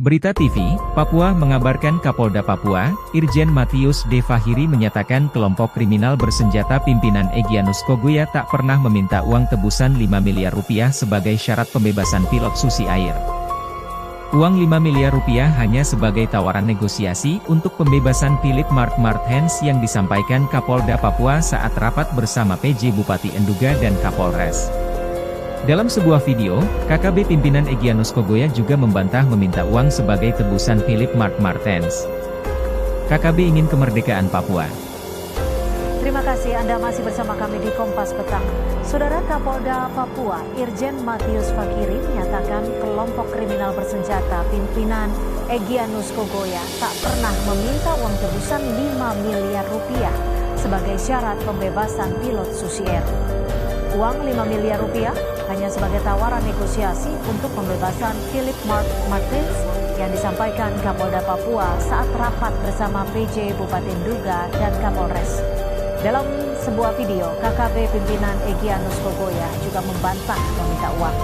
Berita TV, Papua mengabarkan Kapolda Papua, Irjen Matius D. Fahiri menyatakan kelompok kriminal bersenjata pimpinan Egyanus Kogoya tak pernah meminta uang tebusan 5 miliar rupiah sebagai syarat pembebasan pilot Susi Air. Uang 5 miliar rupiah hanya sebagai tawaran negosiasi untuk pembebasan Philip Mark Martens yang disampaikan Kapolda Papua saat rapat bersama PJ Bupati Enduga dan Kapolres. Dalam sebuah video, KKB pimpinan Egyanus Kogoya juga membantah meminta uang sebagai tebusan Philip Mark Martens. KKB ingin kemerdekaan Papua. Terima kasih Anda masih bersama kami di Kompas Petang. Saudara Kapolda Papua, Irjen Matius Fahiri menyatakan kelompok kriminal bersenjata pimpinan Egyanus Kogoya tak pernah meminta uang tebusan 5 miliar rupiah sebagai syarat pembebasan pilot Susi Air. Uang 5 miliar rupiah hanya sebagai tawaran negosiasi untuk pembebasan Philip Mark Martens yang disampaikan Kapolda Papua saat rapat bersama PJ Bupati Enduga dan Kapolres. Dalam sebuah video, KKB pimpinan Egyanus Kogoya juga membantah meminta uang.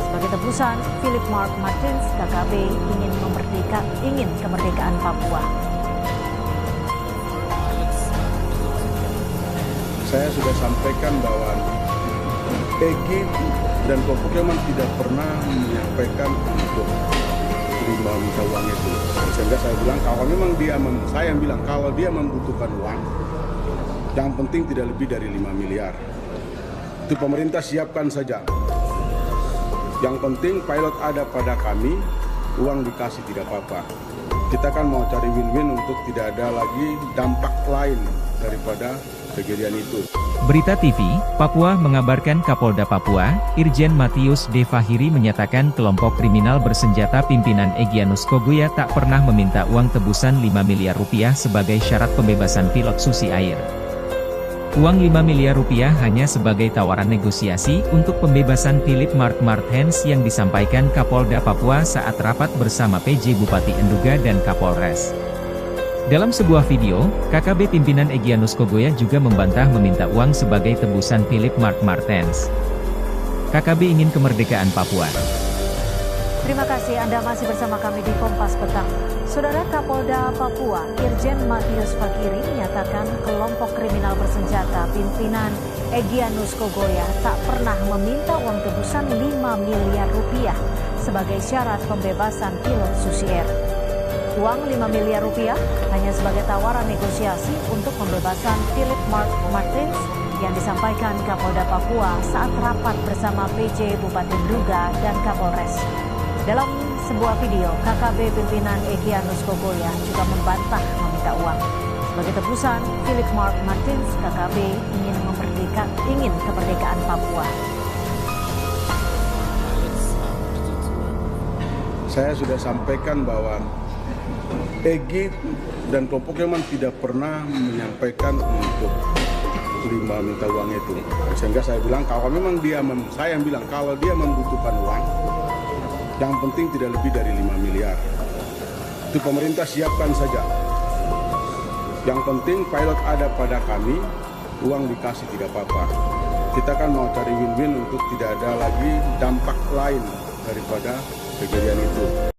Sebagai tebusan Philip Mark Martens, KKB ingin kemerdekaan Papua. Saya sudah sampaikan bahwa PG dan kelompoknya memang tidak pernah menyampaikan untuk minta uang itu. Sehingga saya bilang kalau memang saya bilang kalau dia membutuhkan uang, yang penting tidak lebih dari 5 miliar. Itu pemerintah siapkan saja. Yang penting pilot ada pada kami, uang dikasih tidak apa-apa. Kita kan mau cari win-win untuk tidak ada lagi dampak lain daripada kejadian itu. Berita TV, Papua mengabarkan Kapolda Papua, Irjen Matius D. Fahiri menyatakan kelompok kriminal bersenjata pimpinan Egyanus Kogoya tak pernah meminta uang tebusan 5 miliar rupiah sebagai syarat pembebasan pilot Susi Air. Uang 5 miliar rupiah hanya sebagai tawaran negosiasi untuk pembebasan Philip Mark Martens yang disampaikan Kapolda Papua saat rapat bersama PJ Bupati Enduga dan Kapolres. Dalam sebuah video, KKB pimpinan Egyanus Kogoya juga membantah meminta uang sebagai tebusan Philip Mark Martens. KKB ingin kemerdekaan Papua. Terima kasih Anda masih bersama kami di Kompas Petang. Saudara Kapolda Papua, Irjen Matius Fahiri menyatakan kelompok kriminal bersenjata pimpinan Egyanus Kogoya tak pernah meminta uang tebusan 5 miliar rupiah sebagai syarat pembebasan pilot Susi Air. Uang 5 miliar rupiah hanya sebagai tawaran negosiasi untuk pembebasan Philip Mark Martens yang disampaikan Kapolda Papua saat rapat bersama PJ Bupati Enduga dan Kapolres. Dalam sebuah video, KKB pimpinan Egyanus Kogoya juga membantah meminta uang. Sebagai tebusan Philip Mark Martens, KKB ingin kemerdekaan Papua. Saya sudah sampaikan bahwa PG dan kelompoknya memang tidak pernah menyampaikan untuk minta uang itu. Sehingga saya bilang kalau memang saya bilang kalau dia membutuhkan uang, yang penting tidak lebih dari 5 miliar. Itu pemerintah siapkan saja. Yang penting pilot ada pada kami, uang dikasih tidak apa-apa. Kita kan mau cari win-win untuk tidak ada lagi dampak lain daripada kejadian itu.